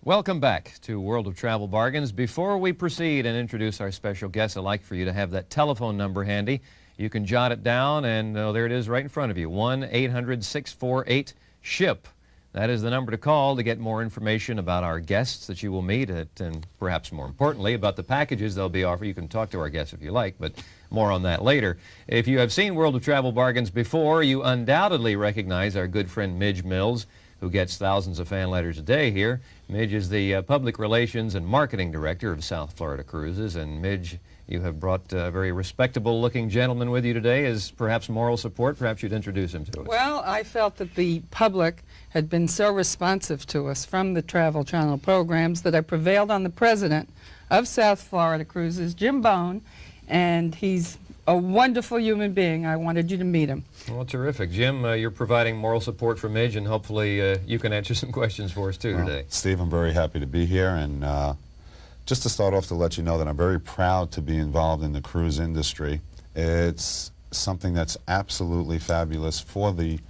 Welcome back to World of Travel Bargains. Before we proceed and introduce our special guest, I'd like for you to have that telephone number handy. You can jot it down, and there it is right in front of you, 1-800-648-SHIP. That is the number to call to get more information about our guests that you will meet at, and perhaps more importantly, about the packages they'll be offering. You can talk to our guests if you like, but more on that later. If you have seen World of Travel Bargains before, you undoubtedly recognize our good friend Midge Mills, who gets thousands of fan letters a day here. Midge is the Public Relations and Marketing Director of South Florida Cruises. And Midge, you have brought a very respectable-looking gentleman with you today as perhaps moral support. Perhaps you'd introduce him to us. Well, I felt that the public had been so responsive to us from the Travel Channel programs that I prevailed on the president of South Florida Cruises, Jim Bone, and he's a wonderful human being. I wanted you to meet him. Well, terrific. Jim, you're providing moral support for Midge, and hopefully you can answer some questions for us too today. Steve, I'm very happy to be here, and just to start off, to let you know that I'm very proud to be involved in the cruise industry. It's something that's absolutely fabulous for the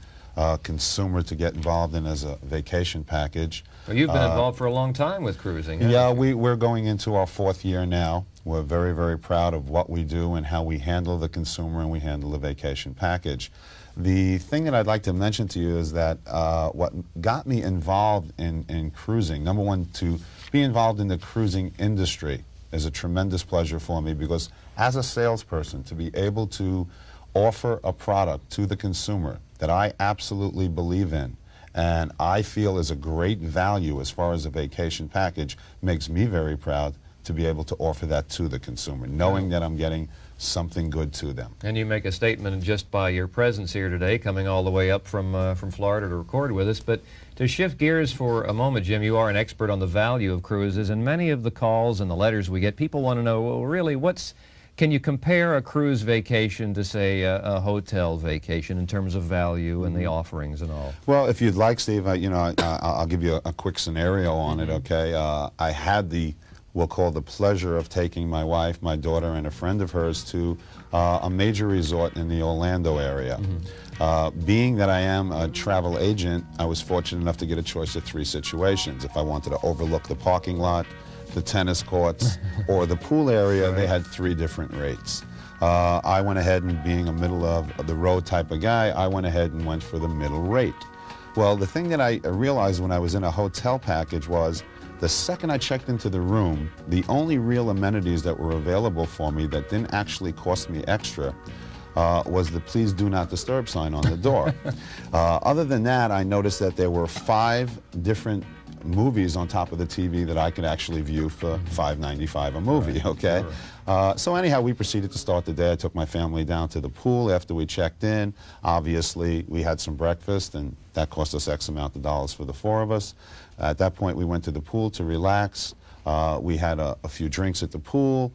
consumer to get involved in as a vacation package. Well, you've been involved for a long time with cruising. Yeah, we're going into our 4th year now. We're very, very proud of what we do and how we handle the consumer and we handle the vacation package. The thing that I'd like to mention to you is that what got me involved in cruising, number one, to be involved in the cruising industry is a tremendous pleasure for me, because as a salesperson, to be able to offer a product to the consumer that I absolutely believe in and I feel is a great value as far as a vacation package makes me very proud to be able to offer that to the consumer, knowing that I'm getting something good to them. And you make a statement just by your presence here today, coming all the way up from Florida to record with us. But to shift gears for a moment, Jim, you are an expert on the value of cruises, and many of the calls and the letters we get, people want to know, well, really, can you compare a cruise vacation to, say, a hotel vacation in terms of value and the offerings and all? Well, if you'd like, Steve, I'll give you a quick scenario on it, okay? I had we'll call the pleasure of taking my wife, my daughter, and a friend of hers to a major resort in the Orlando area. Being that I am a travel agent, I was fortunate enough to get a choice of 3 situations. If I wanted to overlook the parking lot, the tennis courts, or the pool area, they had 3 different rates. I went ahead, and being a middle-of-the-road type of guy, I went ahead and went for the middle rate. Well, the thing that I realized when I was in a hotel package was, the second I checked into the room, the only real amenities that were available for me that didn't actually cost me extra was the "Please do not disturb" sign on the door. Other than that, I noticed that there were 5 different movies on top of the TV that I could actually view for $5.95 a movie, okay? So anyhow, we proceeded to start the day. I took my family down to the pool after we checked in. Obviously, we had some breakfast, and that cost us X amount of dollars for the 4 of us. At that point, we went to the pool to relax. We had a few drinks at the pool.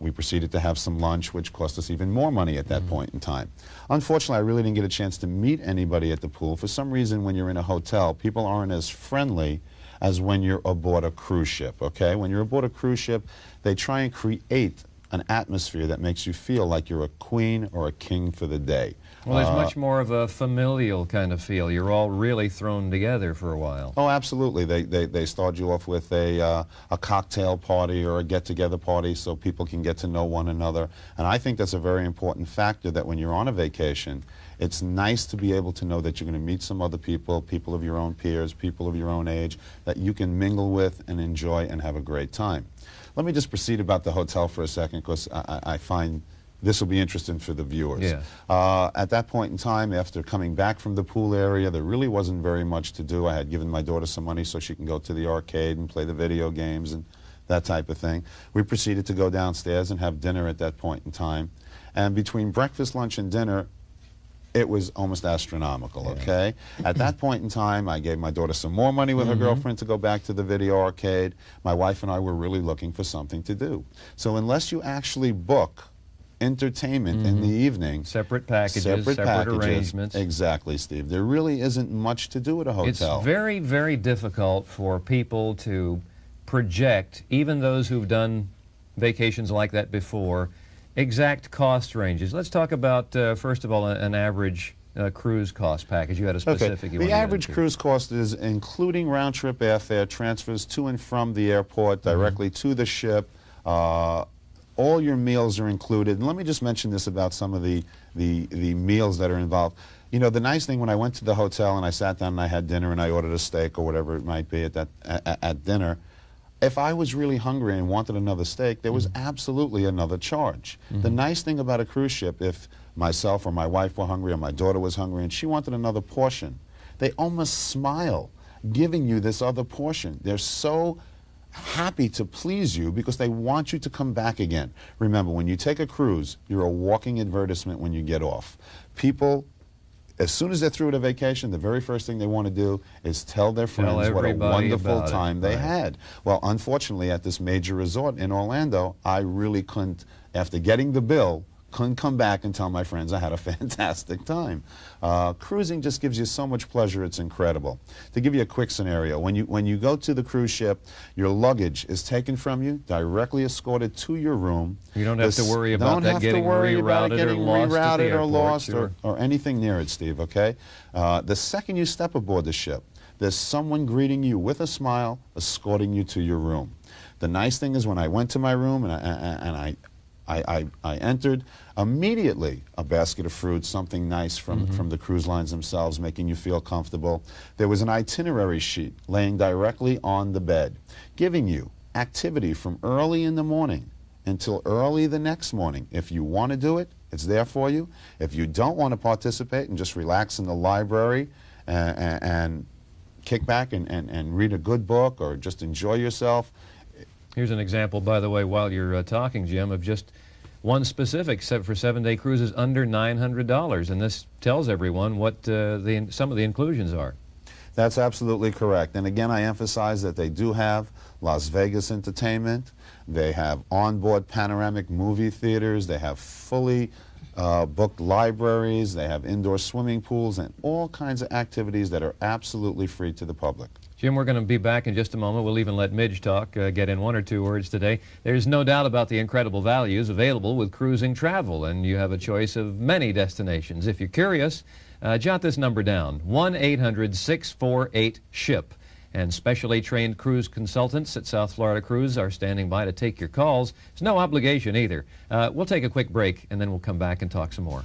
We proceeded to have some lunch, which cost us even more money at that point in time. Unfortunately, I really didn't get a chance to meet anybody at the pool. For some reason, when you're in a hotel, people aren't as friendly as when you're aboard a cruise ship, okay? When you're aboard a cruise ship, they try and create an atmosphere that makes you feel like you're a queen or a king for the day. Well, there's much more of a familial kind of feel. You're all really thrown together for a while. Oh, absolutely. They start you off with a cocktail party or a get-together party so people can get to know one another. And I think that's a very important factor, that when you're on a vacation, it's nice to be able to know that you're going to meet some other people, people of your own peers, people of your own age, that you can mingle with and enjoy and have a great time. Let me just proceed about the hotel for a second, because I find this will be interesting for the viewers. Yeah. At that point in time, after coming back from the pool area, there really wasn't very much to do. I had given my daughter some money so she can go to the arcade and play the video games and that type of thing. We proceeded to go downstairs and have dinner at that point in time. And between breakfast, lunch, and dinner, it was almost astronomical, okay? At that point in time, I gave my daughter some more money with her girlfriend to go back to the video arcade. My wife and I were really looking for something to do. So unless you actually book entertainment in the evening, separate packages, separate arrangements. Exactly, Steve. There really isn't much to do at a hotel. It's very, very difficult for people to project, even those who've done vacations like that before, exact cost ranges. Let's talk about, first of all, an average cruise cost package? You had a Okay. specific you The wanted to get average into. cruise cost is including round-trip airfare, transfers to and from the airport, directly to the ship. All your meals are included. And let me just mention this about some of the meals that are involved. You know, the nice thing, when I went to the hotel and I sat down and I had dinner and I ordered a steak or whatever it might be at dinner, if I was really hungry and wanted another steak, there was absolutely another charge. The nice thing about a cruise ship, if myself or my wife were hungry or my daughter was hungry and she wanted another portion, they almost smile giving you this other portion. They're so happy to please you because they want you to come back again. Remember, when you take a cruise, you're a walking advertisement when you get off. People, as soon as they're through with a vacation, the very first thing they want to do is tell their friends what a everybody wonderful about it. time they Right. had. Well, unfortunately, at this major resort in Orlando, I really couldn't, after getting the bill, couldn't come back and tell my friends I had a fantastic time. Cruising just gives you so much pleasure, it's incredible. To give you a quick scenario, when you go to the cruise ship, your luggage is taken from you, directly escorted to your room. You don't have to worry about that getting rerouted or lost at the airport, lost sure. or anything near it, Steve, okay? The second you step aboard the ship, there's someone greeting you with a smile, escorting you to your room. The nice thing is when I went to my room and I entered, immediately a basket of fruit, something nice from the cruise lines themselves, making you feel comfortable. There was an itinerary sheet laying directly on the bed, giving you activity from early in the morning until early the next morning. If you want to do it, it's there for you. If you don't want to participate and just relax in the library and kick back and read a good book or just enjoy yourself. Here's an example, by the way, while you're talking, Jim, of just one specific for 7-day cruises under $900, and this tells everyone what some of the inclusions are. That's absolutely correct. And again, I emphasize that they do have Las Vegas entertainment. They have onboard panoramic movie theaters. They have fully booked libraries. They have indoor swimming pools and all kinds of activities that are absolutely free to the public. Jim, we're going to be back in just a moment. We'll even let Midge talk, get in one or two words today. There's no doubt about the incredible values available with cruising travel, and you have a choice of many destinations. If you're curious, jot this number down, 1-800-648-SHIP. And specially trained cruise consultants at South Florida Cruise are standing by to take your calls. There's no obligation either. We'll take a quick break, and then we'll come back and talk some more.